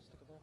Stick it there.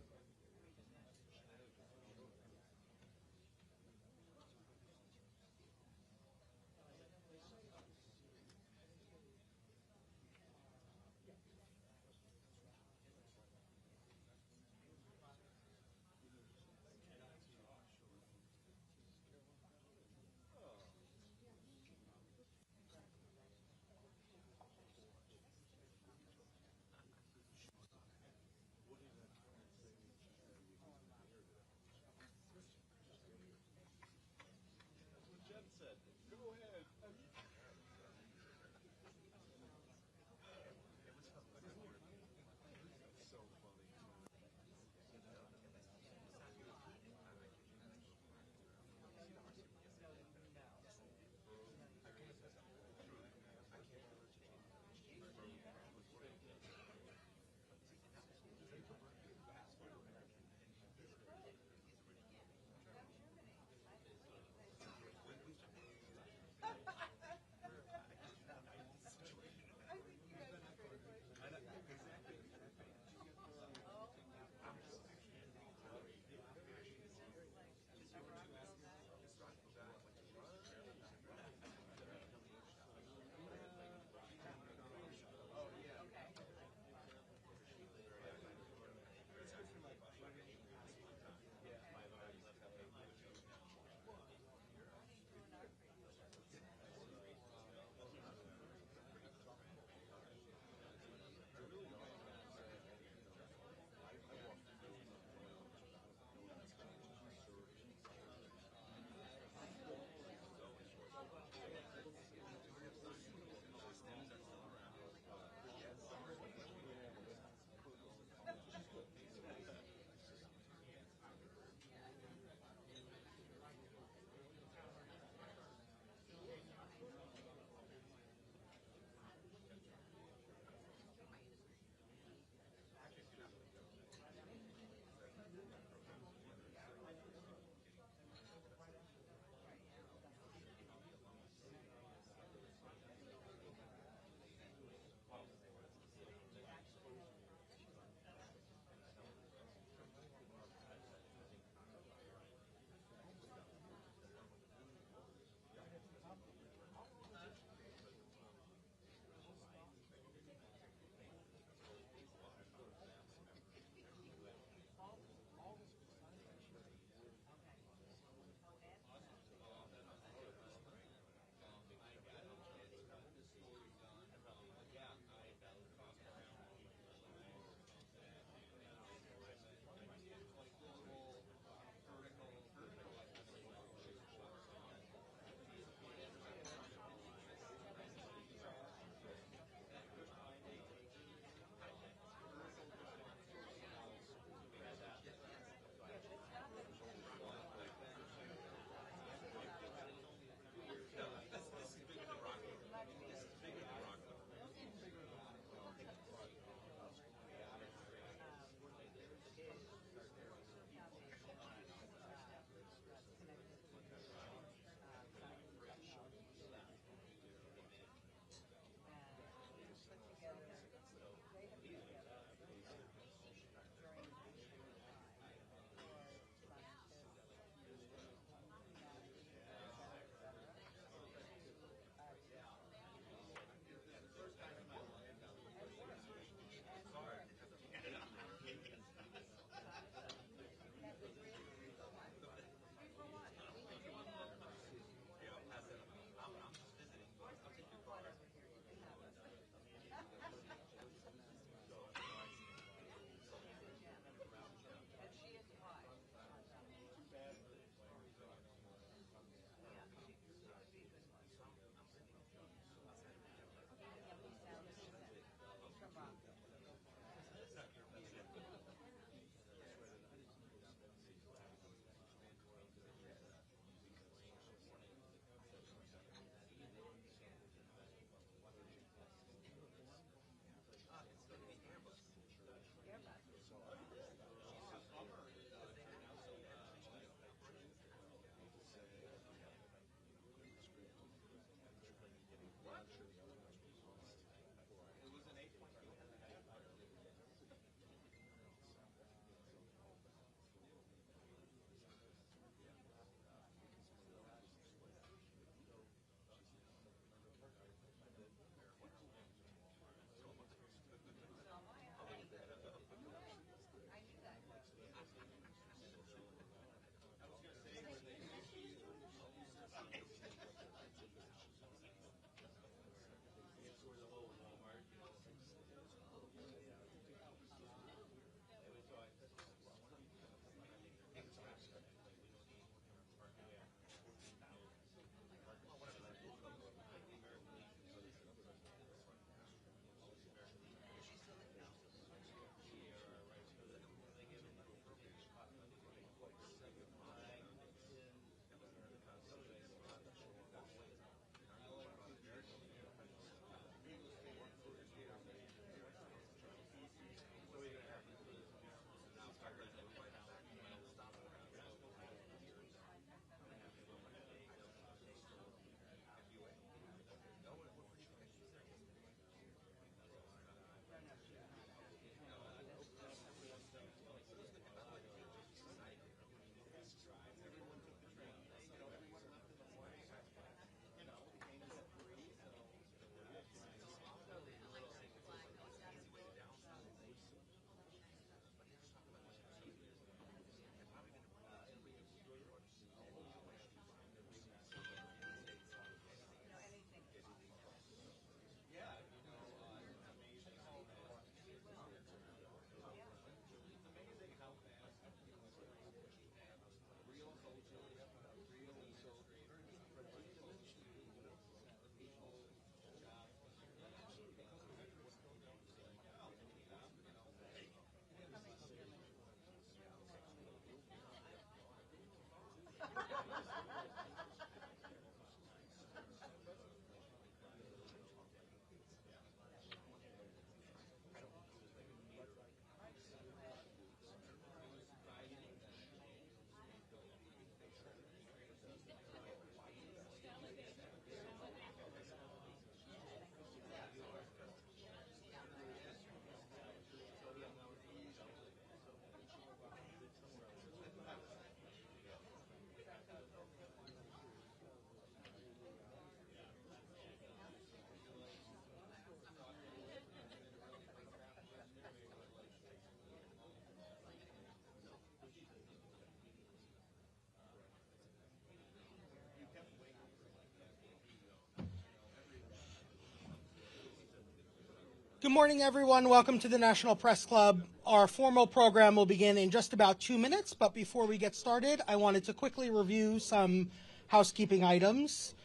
Good morning, everyone. Welcome to the National Press Club. Our formal program will begin in just about 2 minutes, but before we get started, I wanted to quickly review some housekeeping items.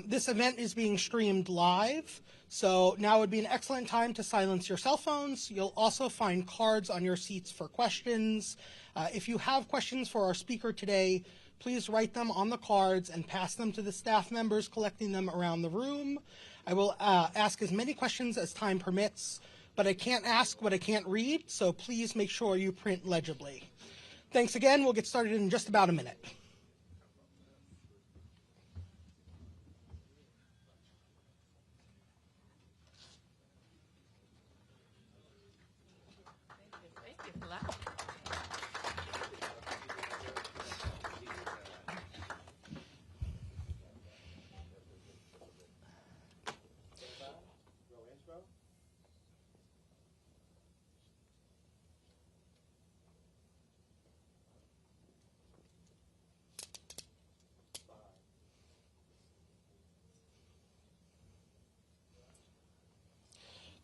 This event is being streamed live, so now would be an excellent time to silence your cell phones. You'll also find cards on your seats for questions. If you have questions for our speaker today, please write them on the cards and pass them to the staff members collecting them around the room. I will ask as many questions as time permits, but I can't ask what I can't read, so please make sure you print legibly. Thanks again. We'll get started in just about a minute. Thank you for that.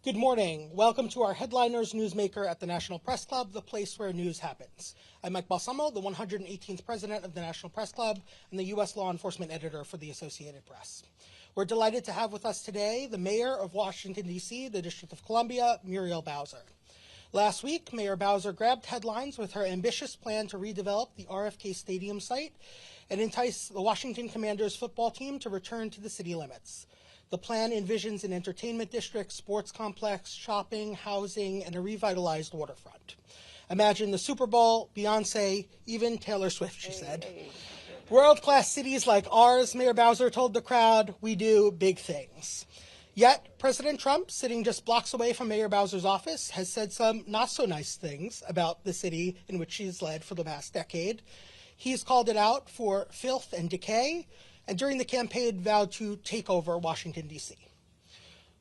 Good morning. Welcome to our Headliners Newsmaker at the National Press Club, the place where news happens. I'm Mike Balsamo, the 118th president of the National Press Club and the U.S. law enforcement editor for the Associated Press. We're delighted to have with us today the mayor of Washington, D.C., the District of Columbia, Muriel Bowser. Last week, Mayor Bowser grabbed headlines with her ambitious plan to redevelop the RFK Stadium site and entice the Washington Commanders football team to return to the city limits. The plan envisions an entertainment district, sports complex, shopping, housing, and a revitalized waterfront. Imagine the Super Bowl, Beyonce, even Taylor Swift, she said. World-class cities like ours, Mayor Bowser told the crowd, we do big things. Yet, President Trump, sitting just blocks away from Mayor Bowser's office, has said some not-so-nice things about the city in which she's led for the past decade. He's called it out for filth and decay, and during the campaign vowed to take over Washington, D.C.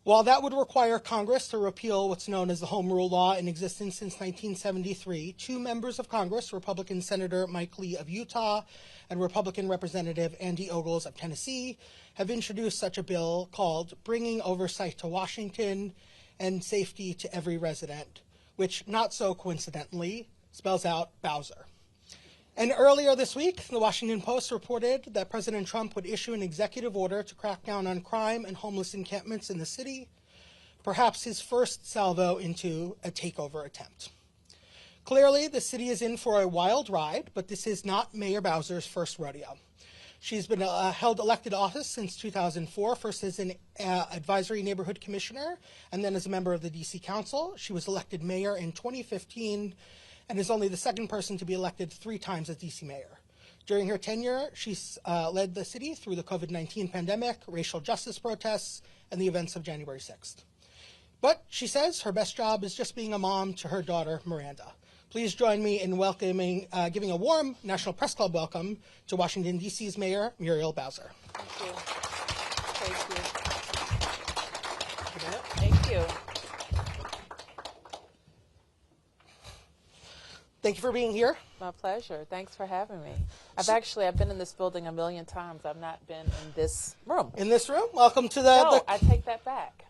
While that would require Congress to repeal what's known as the Home Rule law in existence since 1973, two members of Congress, Republican Senator Mike Lee of Utah and Republican Representative Andy Ogles of Tennessee, have introduced such a bill called Bringing Oversight to Washington and Safety to Every Resident, which, not so coincidentally, spells out Bowser. And earlier this week, the Washington Post reported that President Trump would issue an executive order to crack down on crime and homeless encampments in the city, perhaps his first salvo into a takeover attempt. Clearly, the city is in for a wild ride, but this is not Mayor Bowser's first rodeo. She's been held elected office since 2004, first as an advisory neighborhood commissioner, and then as a member of the D.C. Council. She was elected mayor in 2015, and is only the second person to be elected 3 times as D.C. mayor. During her tenure, she's led the city through the COVID-19 pandemic, racial justice protests, and the events of January 6th. But she says her best job is just being a mom to her daughter, Miranda. Please join me in welcoming, giving a warm National Press Club welcome to Washington, D.C.'s Mayor, Muriel Bowser. Thank you. Thank you. Thank you for being here. My pleasure. Thanks for having me. I've been in this building a million times. I've not been in this room. In this room? Welcome to the... I take that back.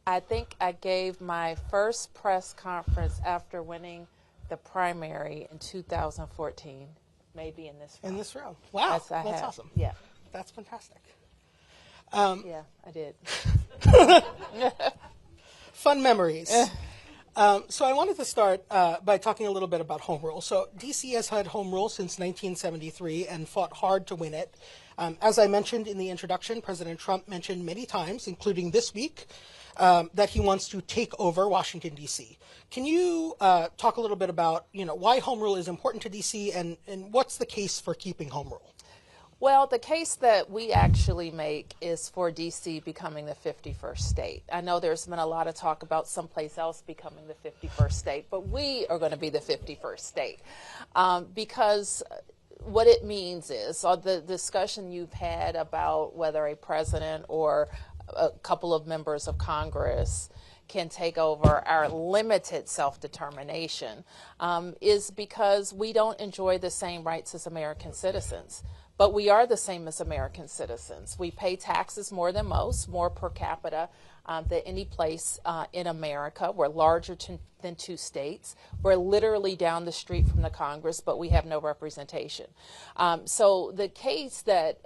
I think I gave my first press conference after winning the primary in 2014, maybe in this room. In this room. Wow, that's awesome. Yeah. That's fantastic. Yeah, I did. Fun memories. So I wanted to start by talking a little bit about home rule. So D.C. has had home rule since 1973 and fought hard to win it. As I mentioned in the introduction, President Trump mentioned many times, including this week, that he wants to take over Washington, D.C. Can you talk a little bit about, why home rule is important to D.C. and what's the case for keeping home rule? Well, the case that we actually make is for D.C. becoming the 51st state. I know there's been a lot of talk about someplace else becoming the 51st state, but we are going to be the 51st state because what it means is the discussion you've had about whether a president or a couple of members of Congress can take over our limited self-determination is because we don't enjoy the same rights as American citizens. But we are the same as American citizens. We pay taxes more than most, more per capita than any place in America. We're larger than 2 states. We're literally down the street from the Congress, but we have no representation. So the case that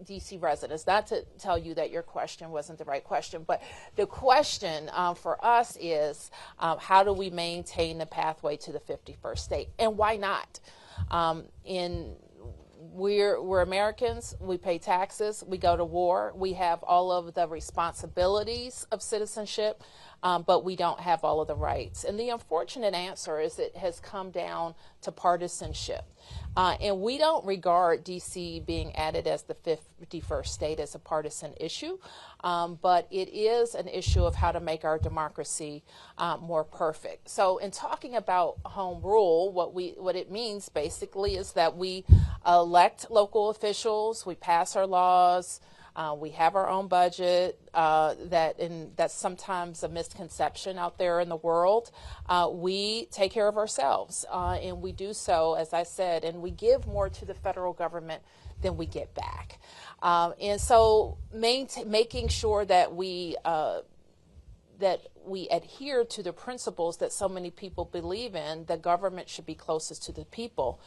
D.C. residents, not to tell you that your question wasn't the right question, but the question for us is how do we maintain the pathway to the 51st state? And why not? We're Americans, we pay taxes, we go to war, we have all of the responsibilities of citizenship, but we don't have all of the rights. And the unfortunate answer is it has come down to partisanship. And we don't regard D.C. being added as the 51st state as a partisan issue, but it is an issue of how to make our democracy more perfect. So in talking about home rule, what it means basically is that we elect local officials, we pass our laws, we have our own budget, that's sometimes a misconception out there in the world. We take care of ourselves, and we do so, as I said, and we give more to the federal government than we get back. And so making sure that we adhere to the principles that so many people believe in, the government should be closest to the people.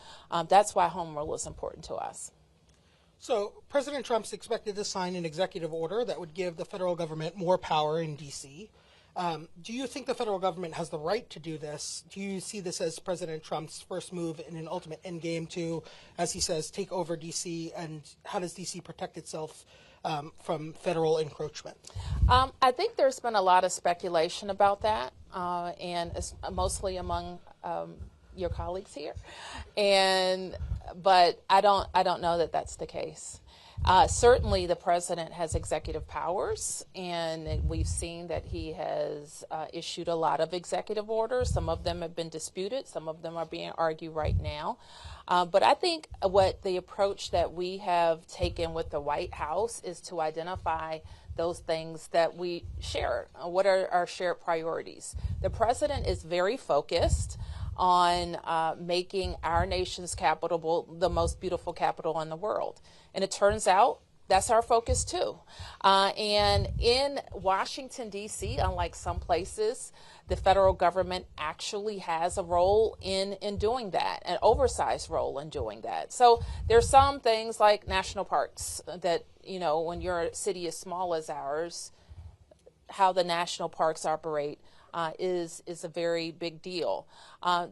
That's why home rule is important to us. So President Trump's expected to sign an executive order that would give the federal government more power in D.C. Do you think the federal government has the right to do this? Do you see this as President Trump's first move in an ultimate endgame to, as he says, take over D.C., and how does D.C. protect itself from federal encroachment? I think there's been a lot of speculation about that, and it's mostly among your colleagues here, but I don't know that that's the case. Certainly the president has executive powers, and we've seen that he has issued a lot of executive orders. Some of them have been disputed. Some of them are being argued right now. But I think what the approach that we have taken with the White House is to identify those things that we share. What are our shared priorities? The president is very focused on making our nation's capital the most beautiful capital in the world. And it turns out that's our focus too. And in Washington, D.C., unlike some places, the federal government actually has a role in doing that, an oversized role in doing that. So there's some things like national parks that, you know, when your city is small as ours, how the national parks operate is a very big deal.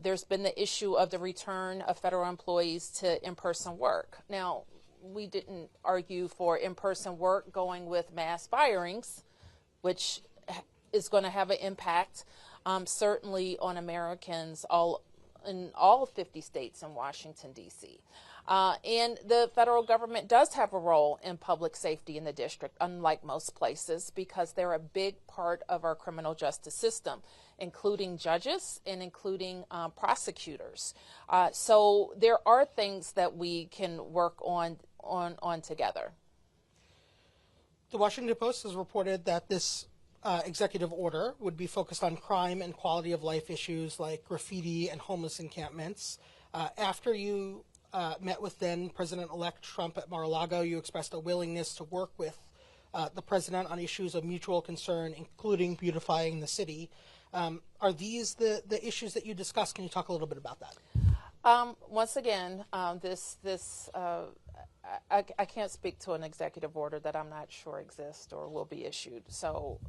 There's been the issue of the return of federal employees to in-person work. Now, we didn't argue for in-person work going with mass firings, which is going to have an impact certainly on Americans in all 50 states in Washington, D.C. And the federal government does have a role in public safety in the district, unlike most places, because they're a big part of our criminal justice system, including judges and including prosecutors. So there are things that we can work on together. The Washington Post has reported that this executive order would be focused on crime and quality of life issues like graffiti and homeless encampments. After you met with then President-elect Trump at Mar-a-Lago, you expressed a willingness to work with the president on issues of mutual concern, including beautifying the city. Are these the issues that you discussed? Can you talk a little bit about that? Once again, I can't speak to an executive order that I'm not sure exists or will be issued, so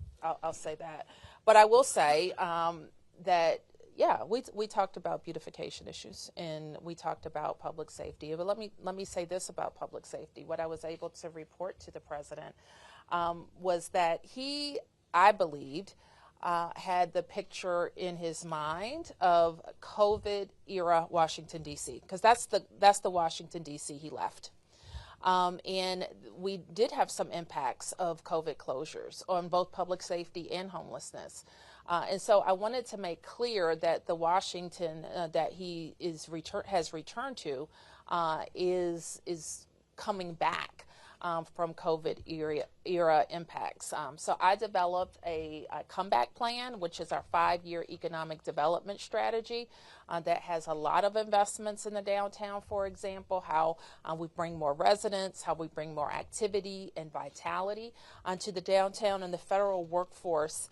I'll say that. But I will say that, yeah, we talked about beautification issues and we talked about public safety. But let me say this about public safety. What I was able to report to the president was that he, I believed, had the picture in his mind of COVID era Washington, D.C., because that's the Washington, D.C. he left. And we did have some impacts of COVID closures on both public safety and homelessness. And so I wanted to make clear that the Washington that he has returned to is coming back from COVID era impacts. So I developed a comeback plan, which is our 5-year economic development strategy that has a lot of investments in the downtown, for example, how we bring more residents, how we bring more activity and vitality to the downtown, and the federal workforce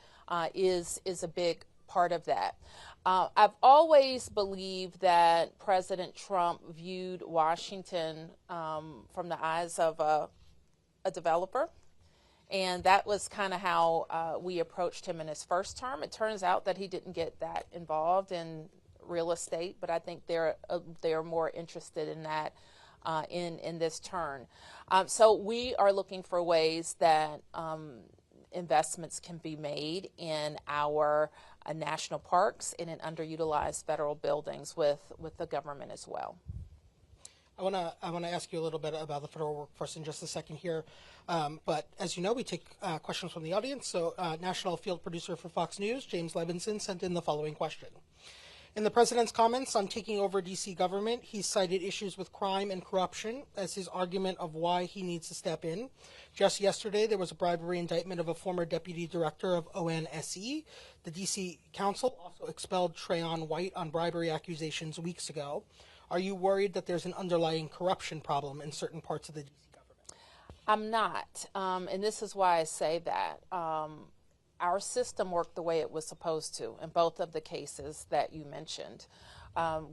is a big part of that. I've always believed that President Trump viewed Washington from the eyes of a developer, and that was kind of how we approached him in his first term. It turns out that he didn't get that involved in real estate, but I think they're more interested in that in this turn. So we are looking for ways that investments can be made in our national parks and in underutilized federal buildings with the government as well. I want to ask you a little bit about the federal workforce in just a second here, but as you know, we take questions from the audience. So, national field producer for Fox News, James Levinson, sent in the following question. In the president's comments on taking over D.C. government, he cited issues with crime and corruption as his argument of why he needs to step in. Just yesterday, there was a bribery indictment of a former deputy director of ONSE. The D.C. Council also expelled Trayon White on bribery accusations weeks ago. Are you worried that there's an underlying corruption problem in certain parts of the D.C. government? I'm not, and this is why I say that. Our system worked the way it was supposed to in both of the cases that you mentioned.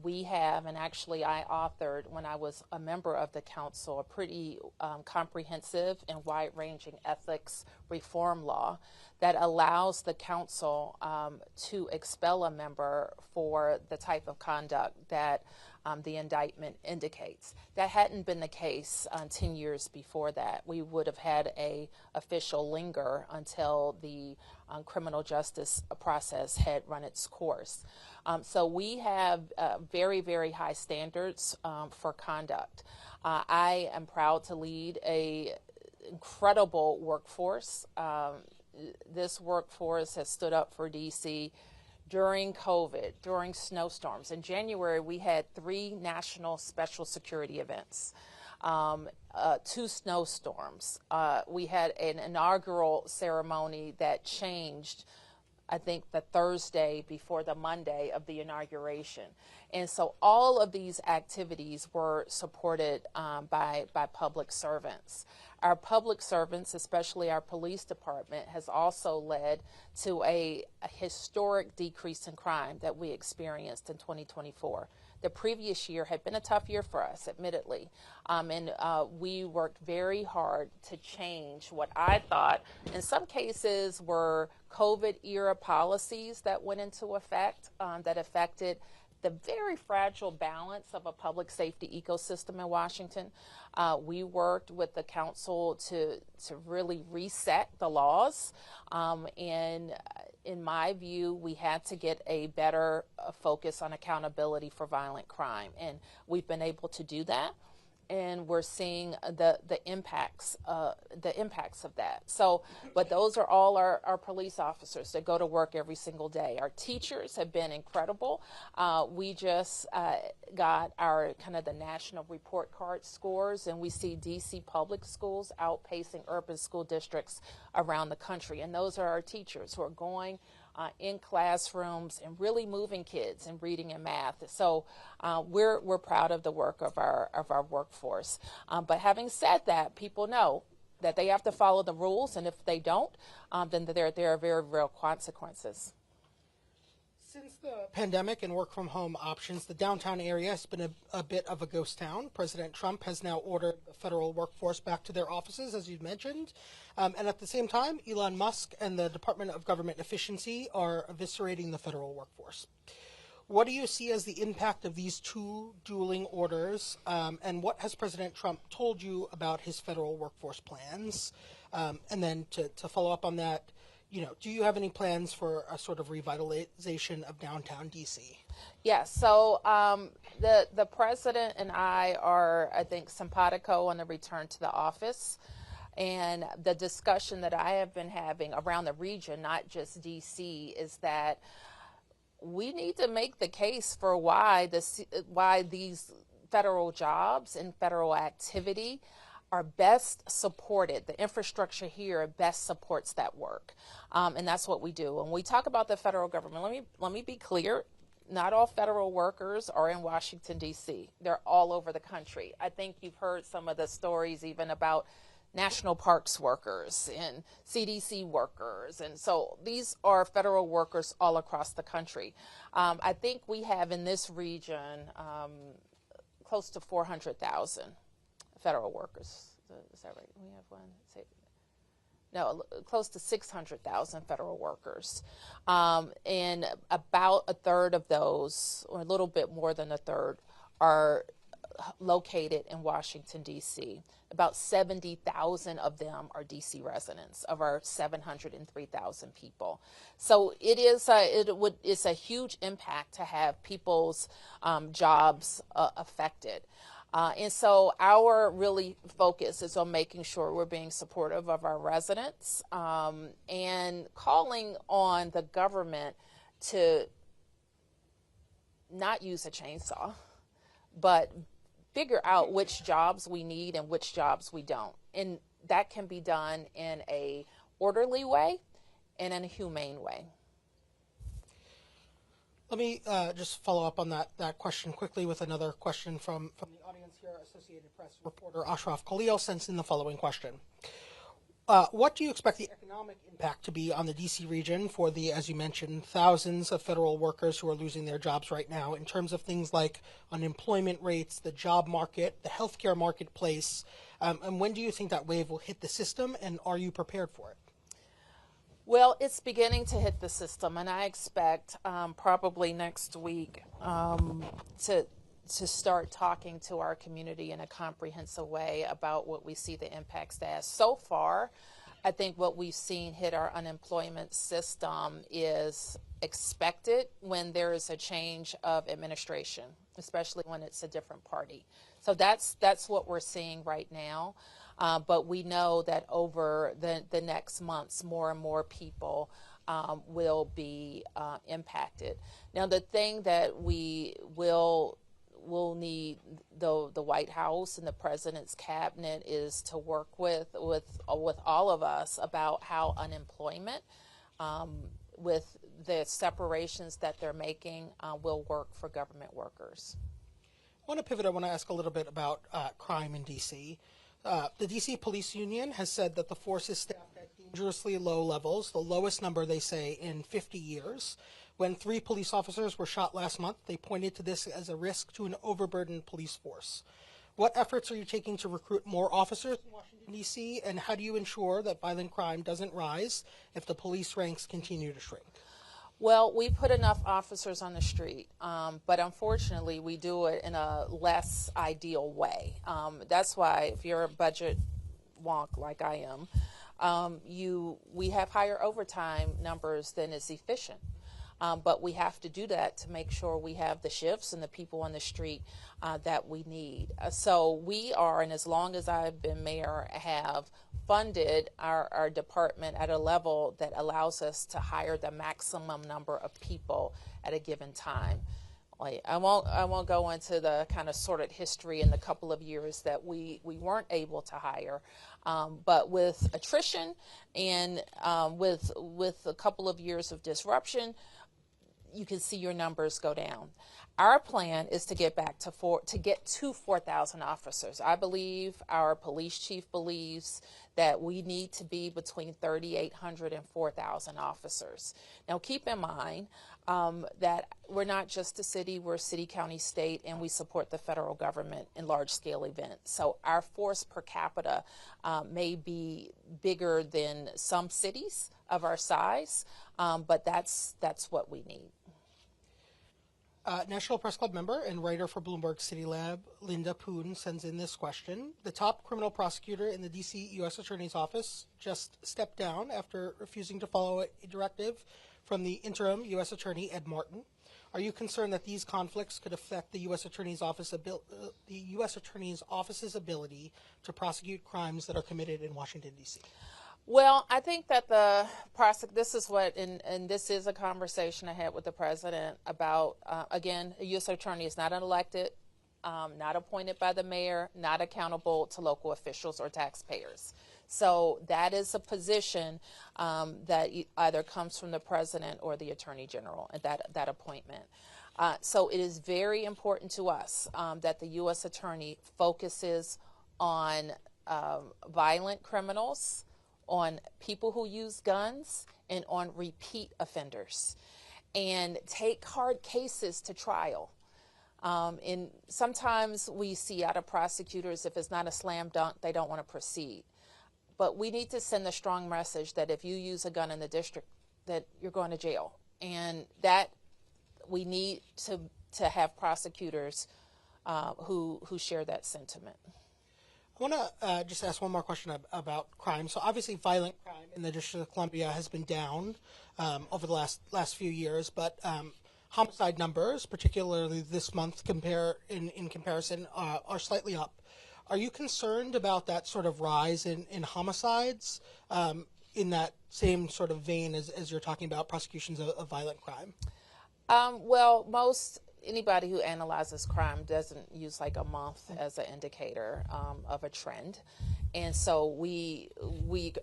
We have, and actually I authored when I was a member of the council, a pretty comprehensive and wide-ranging ethics reform law that allows the council to expel a member for the type of conduct that the indictment indicates. That hadn't been the case 10 years before that. We would have had a official linger until the criminal justice process had run its course. So we have very, very high standards for conduct. I am proud to lead a incredible workforce. This workforce has stood up for DC during COVID, during snowstorms. In January, we had 3 national special security events. 2 snowstorms. We had an inaugural ceremony that changed, I think, the Thursday before the Monday of the inauguration. And so all of these activities were supported by public servants. Our public servants, especially our police department, has also led to a historic decrease in crime that we experienced in 2024. The previous year had been a tough year for us, admittedly, and we worked very hard to change what I thought in some cases were COVID-era policies that went into effect that affected the very fragile balance of a public safety ecosystem in Washington. We worked with the council to really reset the laws, and in my view, we had to get a better focus on accountability for violent crime, and we've been able to do that. And we're seeing the impacts of that. So, but those are all our police officers that go to work every single day. Our teachers have been incredible. We just got our kind of the national report card scores, and we see DC public schools outpacing urban school districts around the country. And those are our teachers who are going in classrooms and really moving kids in reading and math. So we're proud of the work of our workforce. But having said that, people know that they have to follow the rules, and if they don't, then there are very real consequences. Since the pandemic and work from home options, the downtown area has been a bit of a ghost town. President Trump has now ordered the federal workforce back to their offices, as you mentioned. And at the same time, Elon Musk and the Department of Government Efficiency are eviscerating the federal workforce. What do you see as the impact of these two dueling orders? And what has President Trump told you about his federal workforce plans? And then to follow up on that, do you have any plans for a sort of revitalization of downtown DC? Yes. So the president and I are, I think, simpatico on the return to the office. And the discussion that I have been having around the region, not just DC, is that we need to make the case for why these federal jobs and federal activity are best supported. The infrastructure here best supports that work. And that's what we do. When we talk about the federal government, let me be clear. Not all federal workers are in Washington, D.C. They're all over the country. I think you've heard some of the stories even about national parks workers and CDC workers. And so these are federal workers all across the country. I think we have in this region close to 400,000 federal workers. Is that right? We have one. No, close to 600,000 federal workers. And about a third of those, or a little bit more than a third, are located in Washington, D.C. About 70,000 of them are D.C. residents of our 703,000 people. So it's a huge impact to have people's jobs affected. And so our really focus is on making sure we're being supportive of our residents and calling on the government to not use a chainsaw, but figure out which jobs we need and which jobs we don't. And that can be done in a orderly way and in a humane way. Let me just follow up on that question quickly with another question from the audience here. Associated Press reporter Ashraf Khalil sends in the following question. What do you expect the economic impact to be on the D.C. region for the, as you mentioned, thousands of federal workers who are losing their jobs right now in terms of things like unemployment rates, the job market, the healthcare marketplace, and when do you think that wave will hit the system, and are you prepared for it? Well, it's beginning to hit the system, and I expect probably next week to start talking to our community in a comprehensive way about what we see the impacts as. So far, I think what we've seen hit our unemployment system is expected when there is a change of administration, especially when it's a different party. So that's what we're seeing right now. But we know that over the next months, more and more people will be impacted. Now, the thing that we we'll need the White House and the President's cabinet is to work with all of us about how unemployment, with the separations that they're making, will work for government workers. I want to pivot. I want to ask a little bit about crime in D.C. The D.C. Police Union has said that the force is staffed at dangerously low levels, the lowest number, they say, in 50 years. When 3 police officers were shot last month, they pointed to this as a risk to an overburdened police force. What efforts are you taking to recruit more officers in Washington, D.C., and how do you ensure that violent crime doesn't rise if the police ranks continue to shrink? Well, we put enough officers on the street, but unfortunately we do it in a less ideal way. That's why if you're a budget wonk like I am, we have higher overtime numbers than is efficient. But we have to do that to make sure we have the shifts and the people on the street that we need. So we are, and as long as I've been mayor, have funded our department at a level that allows us to hire the maximum number of people at a given time. Like, I won't go into the kind of sordid history in the couple of years that we weren't able to hire, but with attrition and with a couple of years of disruption, you can see your numbers go down. Our plan is to get back to 4,000 officers. I believe our police chief believes that we need to be between 3,800 and 4,000 officers. Now, keep in mind that we're not just a city, we're a city, county, state, and we support the federal government in large-scale events. So our force per capita may be bigger than some cities of our size, but that's what we need. National Press Club member and writer for Bloomberg City Lab, Linda Poon, sends in this question. The top criminal prosecutor in the D.C. U.S. Attorney's Office just stepped down after refusing to follow a directive from the interim U.S. Attorney, Ed Martin. Are you concerned that these conflicts could affect the U.S. Attorney's Office's ability to prosecute crimes that are committed in Washington, D.C.? Well, I think that this is what, and this is a conversation I had with the president about, again, a U.S. attorney is not elected, not appointed by the mayor, not accountable to local officials or taxpayers. So that is a position that either comes from the president or the attorney general, that appointment. So it is very important to us that the U.S. attorney focuses on violent criminals, on people who use guns, and on repeat offenders, and take hard cases to trial. And sometimes we see out of prosecutors, if it's not a slam dunk, they don't want to proceed. But we need to send a strong message that if you use a gun in the district, that you're going to jail. And that we need to have prosecutors who share that sentiment. I want to just ask one more question about crime. So obviously violent crime in the District of Columbia has been down over the last few years, but homicide numbers, particularly this month in comparison, are slightly up. Are you concerned about that sort of rise in homicides in that same sort of vein as you're talking about prosecutions of violent crime? Well, anybody who analyzes crime doesn't use like a month as an indicator of a trend. And so we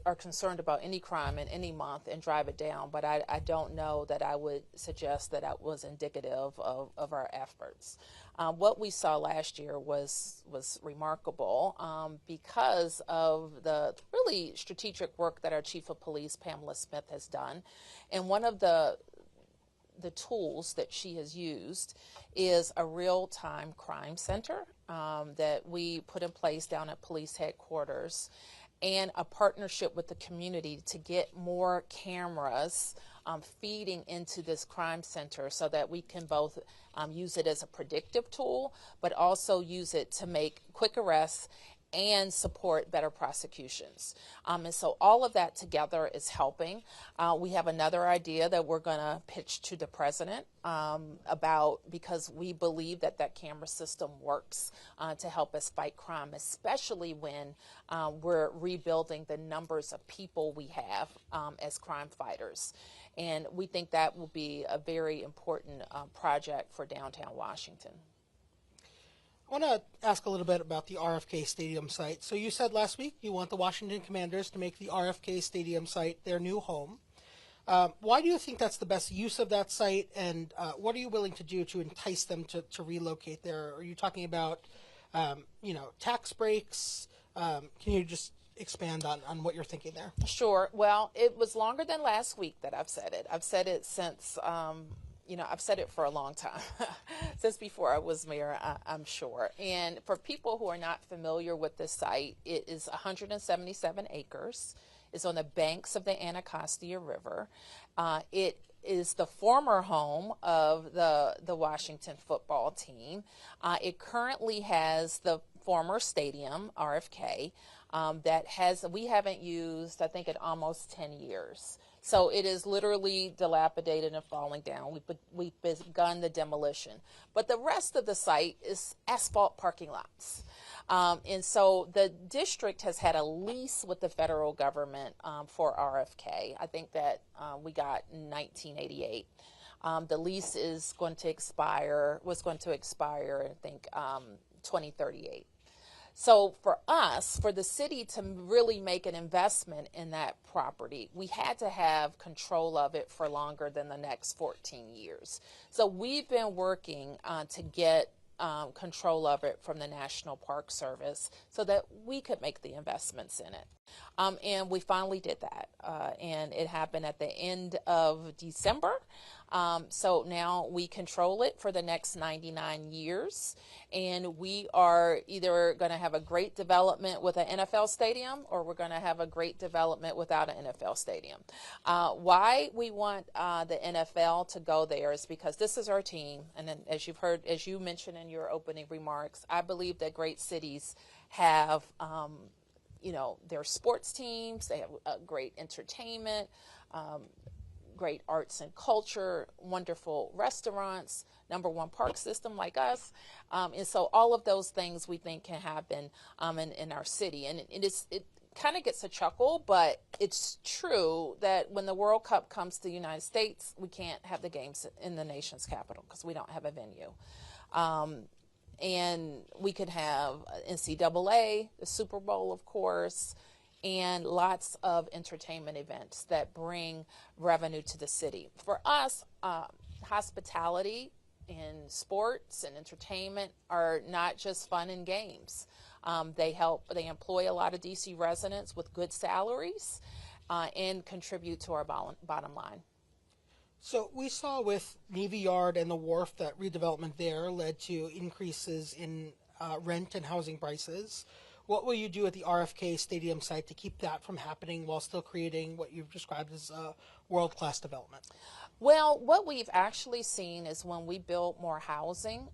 are concerned about any crime in any month and drive it down, but I don't know that I would suggest that was indicative of our efforts. What we saw last year was remarkable because of the really strategic work that our Chief of Police, Pamela Smith, has done. And one of the tools that she has used is a real-time crime center that we put in place down at police headquarters, and a partnership with the community to get more cameras feeding into this crime center so that we can both use it as a predictive tool, but also use it to make quick arrests and support better prosecutions. And so all of that together is helping. We have another idea that we're going to pitch to the president because we believe that camera system works to help us fight crime, especially when we're rebuilding the numbers of people we have as crime fighters. And we think that will be a very important project for downtown Washington. I want to ask a little bit about the RFK Stadium site. So you said last week you want the Washington Commanders to make the RFK Stadium site their new home. Why do you think that's the best use of that site, and what are you willing to do to entice them to relocate there? Are you talking about, tax breaks? Can you just expand on what you're thinking there? Sure. Well, it was longer than last week that I've said it. I've said it since, I've said it for a long time, since before I was mayor, I'm sure. And for people who are not familiar with this site, it is 177 acres. It's on the banks of the Anacostia River. It is the former home of the Washington football team. It currently has the former stadium, RFK, we haven't used, I think, in almost 10 years. So it is literally dilapidated and falling down. We've begun the demolition. But the rest of the site is asphalt parking lots. And so the district has had a lease with the federal government for RFK. I think that we got in 1988. The lease was going to expire, I think, 2038. So for us, for the city to really make an investment in that property, we had to have control of it for longer than the next 14 years. So we've been working to get control of it from the National Park Service so that we could make the investments in it. And we finally did that. And it happened at the end of December. So now we control it for the next 99 years. And we are either going to have a great development with an NFL stadium, or we're going to have a great development without an NFL stadium. Why we want the NFL to go there is because this is our team. And then, as you mentioned in your opening remarks, I believe that great cities have their sports teams, they have great entertainment, great arts and culture, wonderful restaurants, number one park system like us. And so all of those things we think can happen in our city. And it kind of gets a chuckle, but it's true that when the World Cup comes to the United States, we can't have the games in the nation's capital because we don't have a venue. And we could have NCAA, the Super Bowl, of course, and lots of entertainment events that bring revenue to the city. For us, hospitality and sports and entertainment are not just fun and games. They employ a lot of DC residents with good salaries and contribute to our bottom line. So we saw with Navy Yard and the wharf that redevelopment there led to increases in rent and housing prices. What will you do at the RFK Stadium site to keep that from happening while still creating what you've described as a world-class development? Well, what we've actually seen is when we build more housing,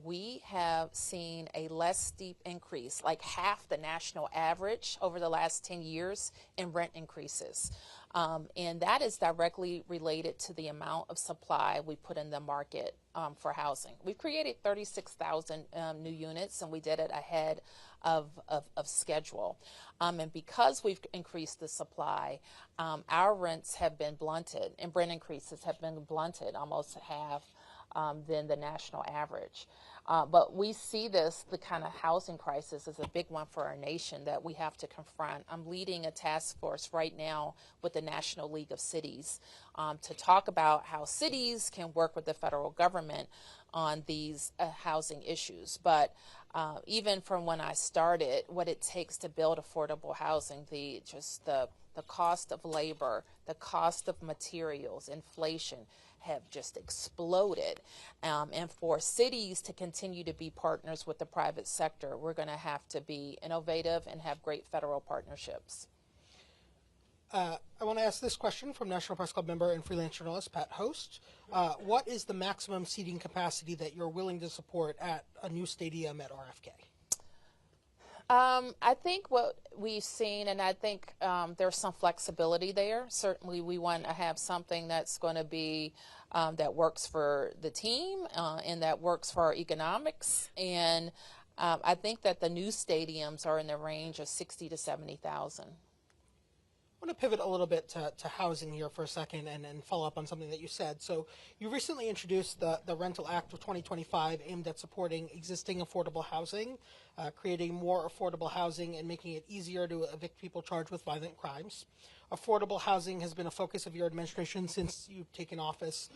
we have seen a less steep increase, like half the national average over the last 10 years in rent increases. And that is directly related to the amount of supply we put in the market for housing. We've created 36,000 new units, and we did it ahead of schedule. And because we've increased the supply, our rents have been blunted, and rent increases have been blunted almost half than the national average. But we see the kind of housing crisis as a big one for our nation that we have to confront. I'm leading a task force right now with the National League of Cities to talk about how cities can work with the federal government on these housing issues. But even from when I started, what it takes to build affordable housing, the cost of labor, the cost of materials, inflation have just exploded. And for cities to continue to be partners with the private sector, we're going to have to be innovative and have great federal partnerships. I want to ask this question from National Press Club member and freelance journalist Pat Host. What is the maximum seating capacity that you're willing to support at a new stadium at RFK? I think what we've seen, and I think there's some flexibility there. Certainly we want to have something that's going to be that works for the team and that works for our economics. And I think that the new stadiums are in the range of 60 to 70,000. I want to pivot a little bit to housing here for a second and follow up on something that you said. So you recently introduced the Rental Act of 2025 aimed at supporting existing affordable housing, creating more affordable housing and making it easier to evict people charged with violent crimes. Affordable housing has been a focus of your administration since you've taken office.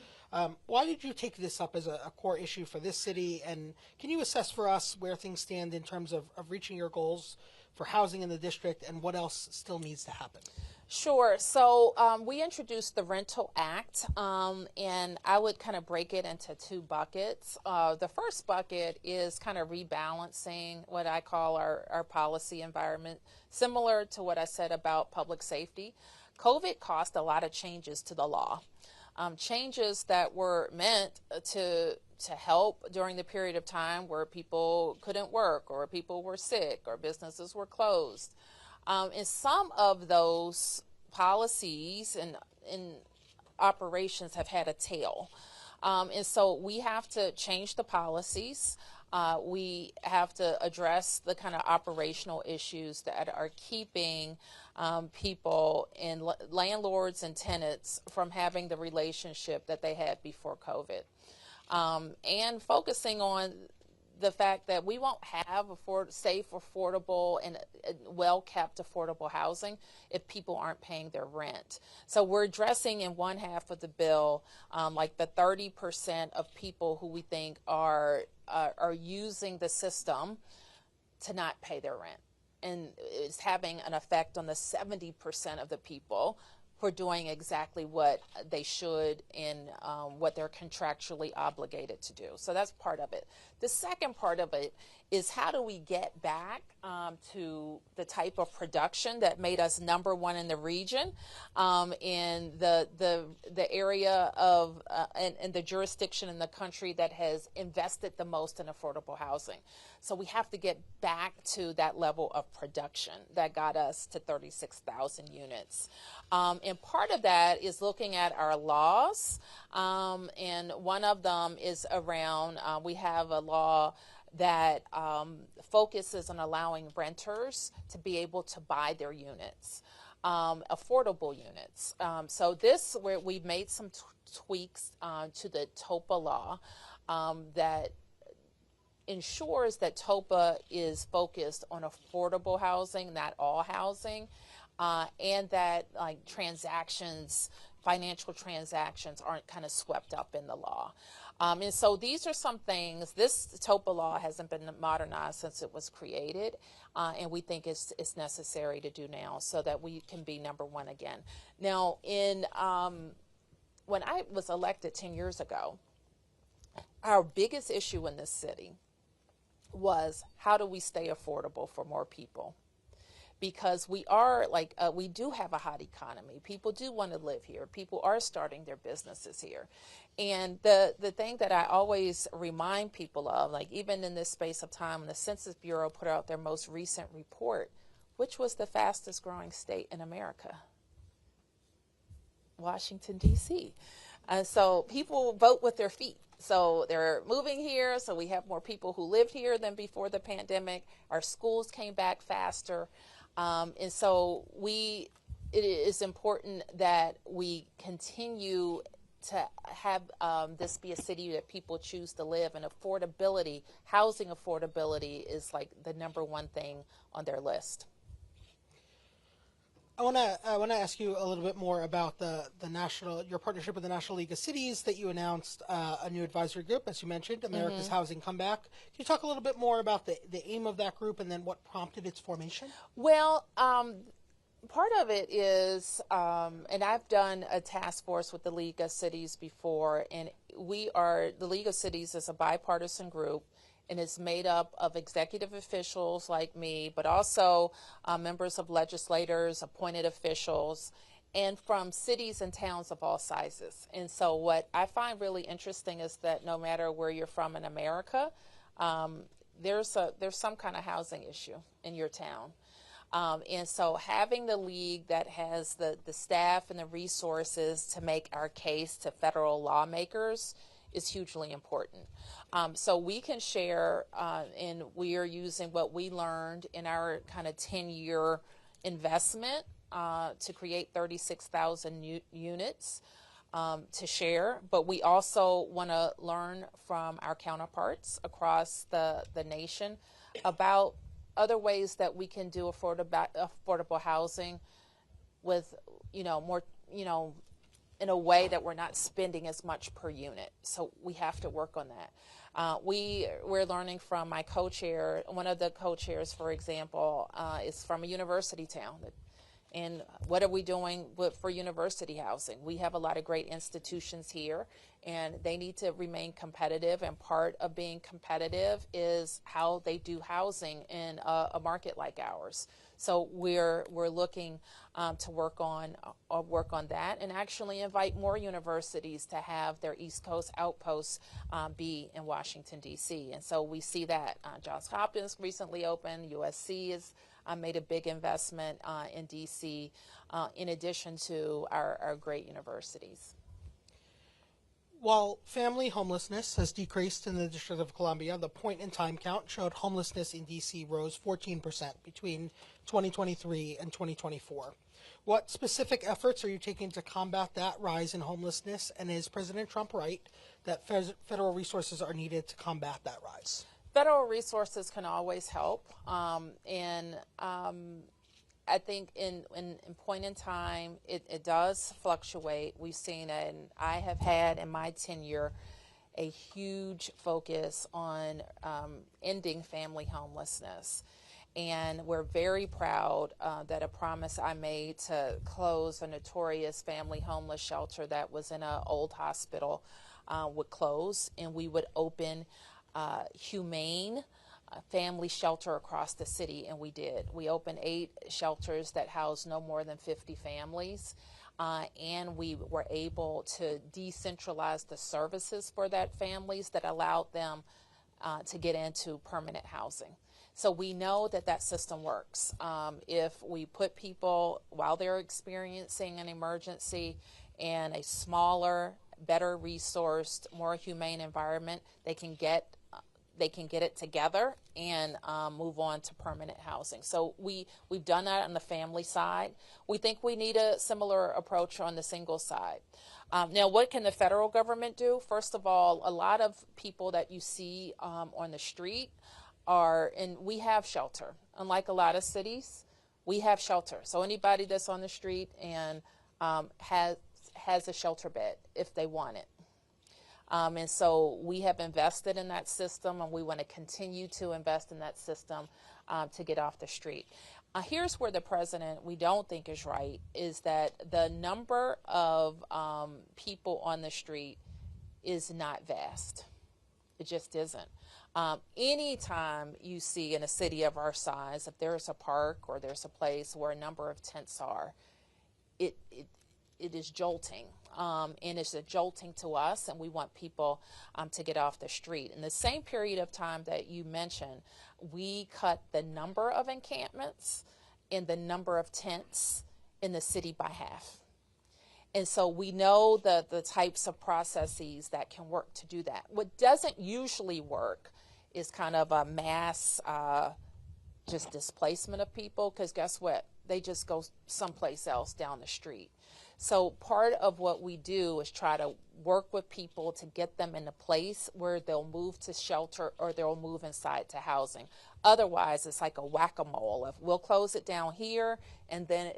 Why did you take this up as a core issue for this city? And can you assess for us where things stand in terms of reaching your goals for housing in the district and what else still needs to happen? Sure. So we introduced the Rental Act, and I would kind of break it into two buckets. The first bucket is kind of rebalancing what I call our policy environment, similar to what I said about public safety. COVID caused a lot of changes to the law, changes that were meant to help during the period of time where people couldn't work or people were sick or businesses were closed. And some of those policies and operations have had a tail. And so we have to change the policies. We have to address the kind of operational issues that are keeping people and landlords and tenants from having the relationship that they had before COVID. And focusing on the fact that we won't have safe, affordable, and well-kept affordable housing if people aren't paying their rent. So we're addressing in one half of the bill like the 30% of people who we think are using the system to not pay their rent. And it's having an effect on the 70% of the people who are doing exactly what they should and what they're contractually obligated to do. So that's part of it. The second part of it is how do we get back to the type of production that made us #1 in the region, in the area of and the jurisdiction in the country that has invested the most in affordable housing. So we have to get back to that level of production that got us to 36,000 units. And part of that is looking at our laws, and one of them is around, we have a law that focuses on allowing renters to be able to buy their units, affordable units. So this, where we've made some tweaks to the TOPA law that ensures that TOPA is focused on affordable housing, not all housing, and that like financial transactions aren't kind of swept up in the law. And so these are some things. This TOPA law hasn't been modernized since it was created, and we think it's necessary to do now so that we can be #1 again. Now, when I was elected 10 years ago, our biggest issue in this city was how do we stay affordable for more people? Because we are we do have a hot economy. People do want to live here. People are starting their businesses here. And the thing that I always remind people of, like even in this space of time, when the Census Bureau put out their most recent report, which was the fastest growing state in America? Washington, D.C. So people vote with their feet. So they're moving here, so we have more people who lived here than before the pandemic. Our schools came back faster. And so it is important that we continue to have this be a city that people choose to live, and affordability, housing affordability is like the #1 thing on their list. I want to ask you a little bit more about your partnership with the National League of Cities that you announced, a new advisory group, as you mentioned, America's Housing Comeback. Can you talk a little bit more about the aim of that group and then what prompted its formation? Well, part of it is, and I've done a task force with the League of Cities before, and the League of Cities is a bipartisan group, and it's made up of executive officials like me, but also members of legislators, appointed officials, and from cities and towns of all sizes. And so what I find really interesting is that no matter where you're from in America, there's some kind of housing issue in your town. And so having the league that has the staff and the resources to make our case to federal lawmakers is hugely important. So we can share, and we are using what we learned in our kind of 10-year investment to create 36,000 units to share, but we also want to learn from our counterparts across the nation about other ways that we can do affordable housing with, more, in a way that we're not spending as much per unit. So we have to work on that. We're learning from my co-chair. One of the co-chairs, for example, is from a university town. And what are we doing for university housing? We have a lot of great institutions here, and they need to remain competitive. And part of being competitive is how they do housing in a market like ours. So we're looking to work on that, and actually invite more universities to have their East Coast outposts be in Washington D.C. And so we see that Johns Hopkins recently opened, USC is. Made a big investment in D.C. In addition to our great universities. While family homelessness has decreased in the District of Columbia, the point-in-time count showed homelessness in D.C. rose 14% between 2023 and 2024. What specific efforts are you taking to combat that rise in homelessness, and is President Trump right that federal resources are needed to combat that rise? Federal resources can always help, and I think in point in time, it does fluctuate. We've seen it, and I have had in my tenure a huge focus on ending family homelessness. And we're very proud that a promise I made to close a notorious family homeless shelter that was in an old hospital would close, and we would open humane family shelter across the city, and we did. We opened 8 shelters that housed no more than 50 families, and we were able to decentralize the services for that families that allowed them to get into permanent housing. So we know that that system works. If we put people, while they're experiencing an emergency, in a smaller, better resourced, more humane environment, they can get it together and move on to permanent housing. So we've done that on the family side. We think we need a similar approach on the single side. Now, what can the federal government do? First of all, a lot of people that you see on the street and we have shelter. Unlike a lot of cities, we have shelter. So anybody that's on the street and has a shelter bed if they want it. And so we have invested in that system, and we want to continue to invest in that system to get off the street. Here's where the president, we don't think is right, is that the number of people on the street is not vast. It just isn't. Anytime you see in a city of our size, if there's a park or there's a place where a number of tents are, it is jolting. And it's a jolting to us, and we want people to get off the street. In the same period of time that you mentioned, we cut the number of encampments and the number of tents in the city by half. And so we know the types of processes that can work to do that. What doesn't usually work is kind of a mass just displacement of people, because guess what? They just go someplace else down the street. So part of what we do is try to work with people to get them in a place where they'll move to shelter or they'll move inside to housing. Otherwise, it's like a whack-a-mole. If we'll close it down here, and then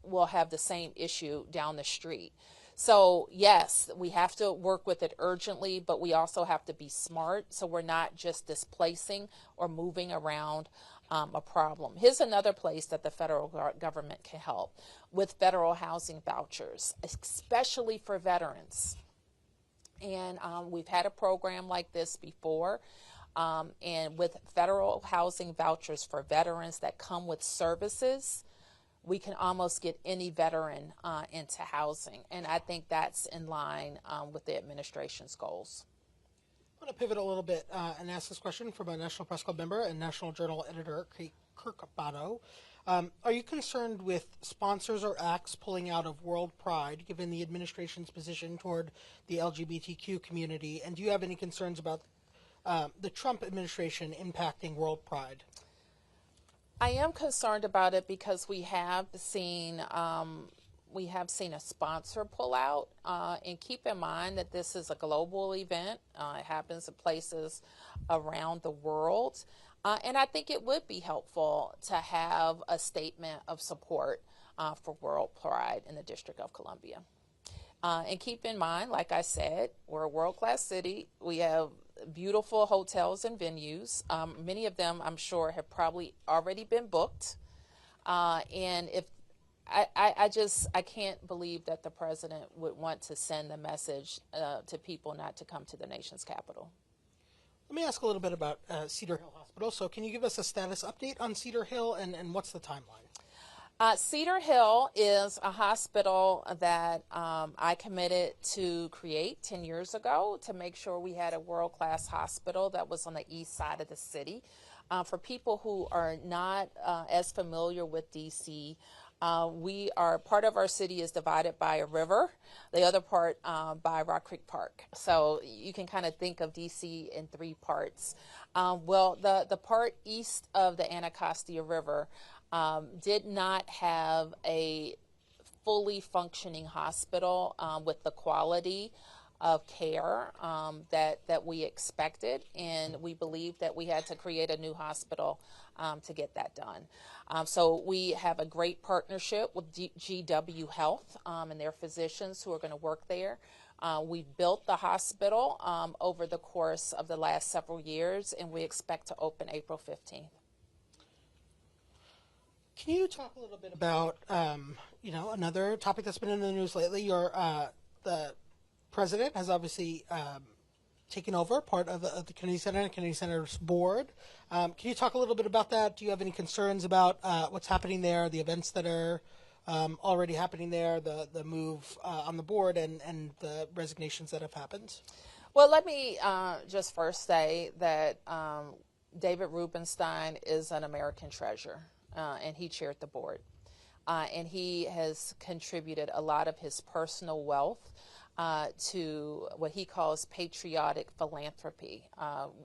we'll have the same issue down the street. So yes, we have to work with it urgently, but we also have to be smart so we're not just displacing or moving around a problem. Here's another place that the federal government can help with federal housing vouchers, especially for veterans. And we've had a program like this before, and with federal housing vouchers for veterans that come with services, we can almost get any veteran into housing. And I think that's in line with the administration's goals. I'm going to pivot a little bit and ask this question from a National Press Club member and National Journal editor, Kirk Bato. Are you concerned with sponsors or acts pulling out of World Pride, given the administration's position toward the LGBTQ community? And do you have any concerns about the Trump administration impacting World Pride? I am concerned about it because we have seen a sponsor pull out, and keep in mind that this is a global event. It happens in places around the world, and I think it would be helpful to have a statement of support for World Pride in the District of Columbia. And keep in mind, like I said, we're a world-class city. We have beautiful hotels and venues. Many of them, I'm sure, have probably already been booked. And if I can't believe that the president would want to send the message to people not to come to the nation's capital. Let me ask a little bit about Cedar Hill Hospital. So can you give us a status update on Cedar Hill and what's the timeline? Cedar Hill is a hospital that I committed to create 10 years ago to make sure we had a world-class hospital that was on the east side of the city. For people who are not as familiar with DC, part of our city is divided by a river, the other part by Rock Creek Park. So you can kind of think of DC in three parts. Well, the part east of the Anacostia River did not have a fully functioning hospital with the quality of care that we expected, and we believed that we had to create a new hospital to get that done. So we have a great partnership with GW Health and their physicians who are going to work there. We built the hospital over the course of the last several years, and we expect to open April 15th. Can you talk a little bit about, another topic that's been in the news lately? The president has obviously taken over part of the Kennedy Center and Kennedy Center's board. Can you talk a little bit about that? Do you have any concerns about what's happening there, the events that are already happening there, the move on the board, and the resignations that have happened? Well, let me just first say that David Rubenstein is an American treasure. And he chaired the board. And he has contributed a lot of his personal wealth to what he calls patriotic philanthropy.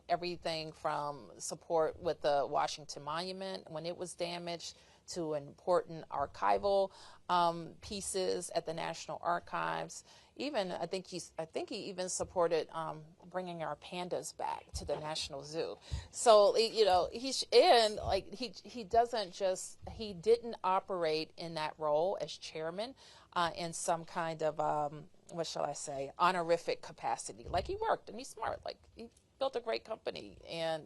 Everything from support with the Washington Monument when it was damaged to important archival pieces at the National Archives. Even I think he even supported bringing our pandas back to the National Zoo. So he didn't operate in that role as chairman in some kind of what shall I say, honorific capacity. Like, he worked and he's smart. Like, he built a great company, and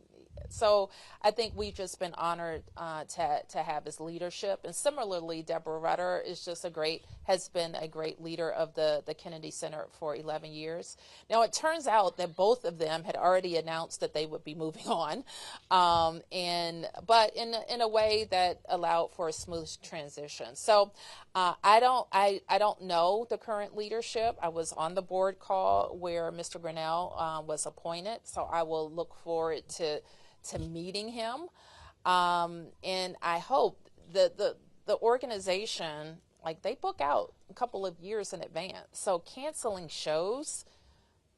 so I think we've just been honored to have his leadership. And similarly, Deborah Rutter has been a great leader of the Kennedy Center for 11 years. Now, it turns out that both of them had already announced that they would be moving on, but in a way that allowed for a smooth transition. So I don't know the current leadership. I was on the board call where Mr. Grinnell was appointed, so I will look forward to meeting him, and I hope the organization, like, they book out a couple of years in advance. So canceling shows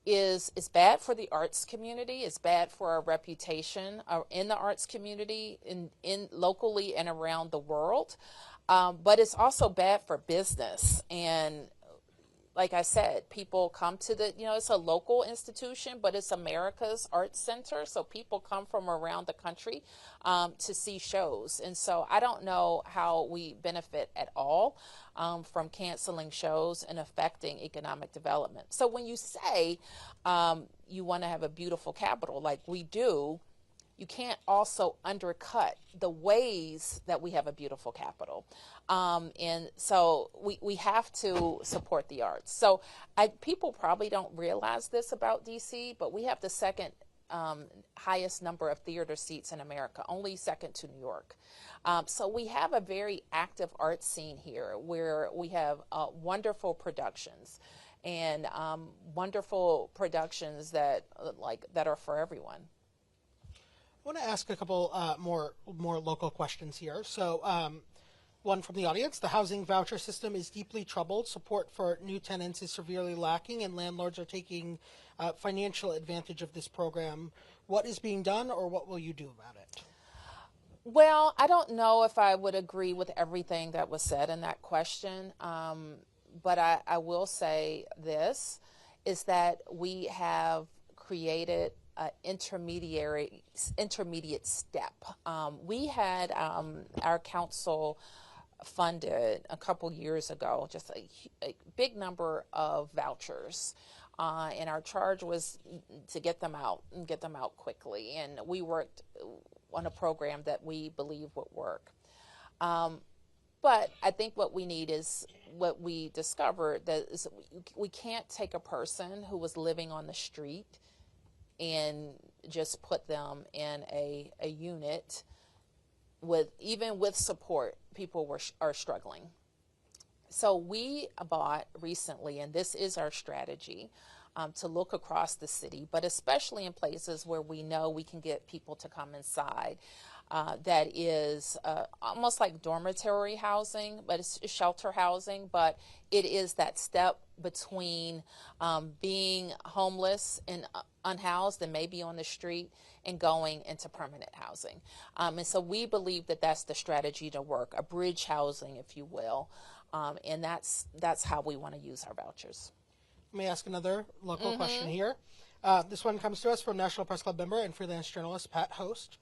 is bad for the arts community. It's bad for our reputation in the arts community, in locally and around the world. But it's also bad for business. And like I said, people come to it's a local institution, but it's America's Arts Center. So people come from around the country to see shows. And so I don't know how we benefit at all from canceling shows and affecting economic development. So when you say you want to have a beautiful capital like we do, you can't also undercut the ways that we have a beautiful capital. And so we have to support the arts. So people probably don't realize this about DC, but we have the second highest number of theater seats in America, only second to New York. So we have a very active art scene here where we have wonderful productions and wonderful productions that are for everyone. I want to ask a couple more local questions here. So one from the audience: the housing voucher system is deeply troubled. Support for new tenants is severely lacking, and landlords are taking financial advantage of this program. What is being done, or what will you do about it? Well, I don't know if I would agree with everything that was said in that question, but I will say this, is that we have created an intermediate step. We had our council funded a couple years ago just a big number of vouchers. And our charge was to get them out and get them out quickly. And we worked on a program that we believe would work. But I think what we need is what we discovered, that is we can't take a person who was living on the street and just put them in a unit with, even with support, people are struggling. So we bought recently, and this is our strategy, to look across the city, but especially in places where we know we can get people to come inside. That is almost like dormitory housing, but it's shelter housing, but it is that step between being homeless and unhoused and maybe on the street and going into permanent housing. And so we believe that that's the strategy to work, a bridge housing, if you will. And that's how we want to use our vouchers. Let me ask another local question here. This one comes to us from National Press Club member and freelance journalist Pat Host.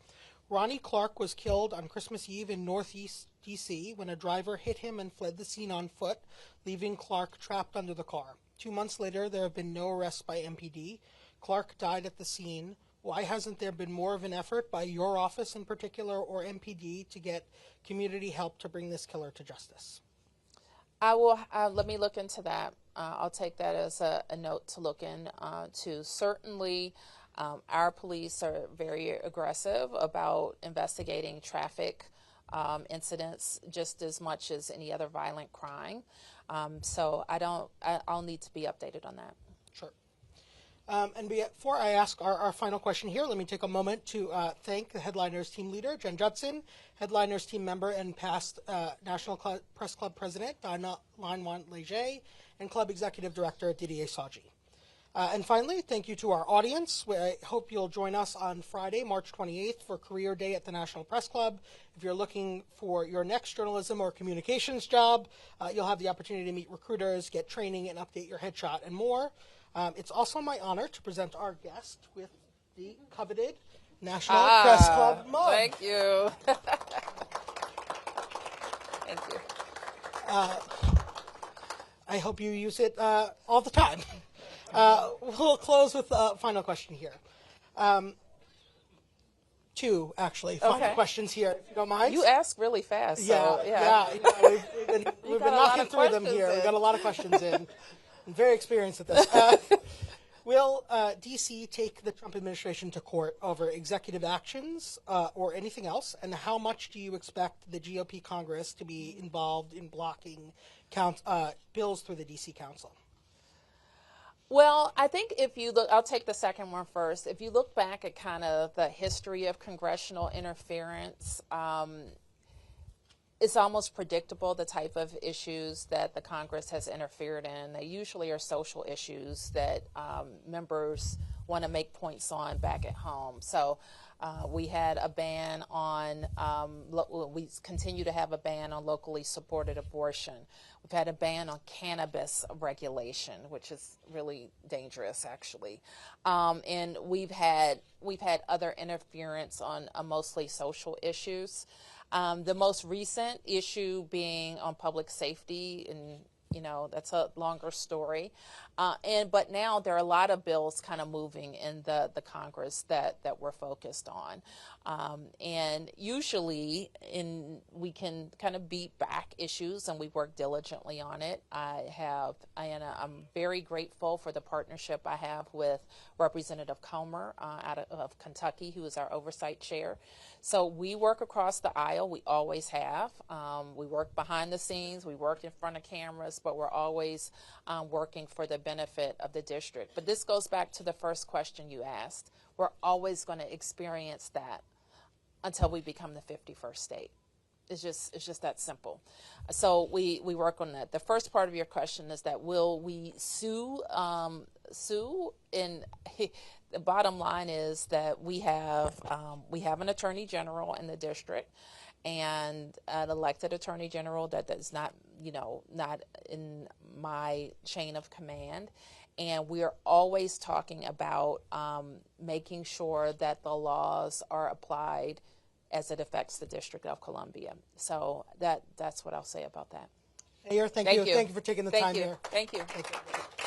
Ronnie Clark was killed on Christmas Eve in Northeast D.C. when a driver hit him and fled the scene on foot, leaving Clark trapped under the car. 2 months later, there have been no arrests by MPD. Clark died at the scene. Why hasn't there been more of an effort by your office in particular or MPD to get community help to bring this killer to justice? I will, let me look into that. I'll take that as a note to look into. Certainly, our police are very aggressive about investigating traffic incidents just as much as any other violent crime. So I'll need to be updated on that. Sure. And before I ask our final question here, let me take a moment to thank the Headliners team leader, Jen Judson, Headliners team member and past National Press Club president, Donna Linewant-Leger, and club executive director, Didier Saji. And finally, thank you to our audience. I hope you'll join us on Friday, March 28th for Career Day at the National Press Club. If you're looking for your next journalism or communications job, you'll have the opportunity to meet recruiters, get training, and update your headshot and more. It's also my honor to present our guest with the coveted National Press Club mug. Thank you. Thank you. I hope you use it all the time. We'll close with a final question here. Two, actually, final questions here, if you don't mind. You ask really fast. Yeah, so, yeah. We've been knocking through them here. We've got a lot of questions in. I'm very experienced at this. Will D.C. take the Trump administration to court over executive actions or anything else? And how much do you expect the GOP Congress to be involved in blocking bills through the D.C. Council? Well, I think if you look, I'll take the second one first. If you look back at kind of the history of congressional interference, it's almost predictable the type of issues that the Congress has interfered in. They usually are social issues that members want to make points on back at home. So we had a ban on, we continue to have a ban on locally supported abortion. We've had a ban on cannabis regulation, which is really dangerous, actually. And we've had other interference on mostly social issues. The most recent issue being on public safety, and that's a longer story. But now there are a lot of bills kind of moving in the Congress that we're focused on. And usually we can kind of beat back issues, and we work diligently on it. I'm very grateful for the partnership I have with Representative Comer out of Kentucky, who is our oversight chair. So we work across the aisle. We always have. We work behind the scenes. We work in front of cameras, but we're always working for the benefit of the district. But this goes back to the first question you asked. We're always going to experience that until we become the 51st state. It's just that simple. So we work on that. The first part of your question is that will we sue? And the bottom line is that we have an attorney general in the district, and an elected attorney general that is not not in my chain of command. And we are always talking about making sure that the laws are applied as it affects the District of Columbia. So that's what I'll say about that. Mayor, thank you. Thank you for taking the time here. Thank you. Thank you.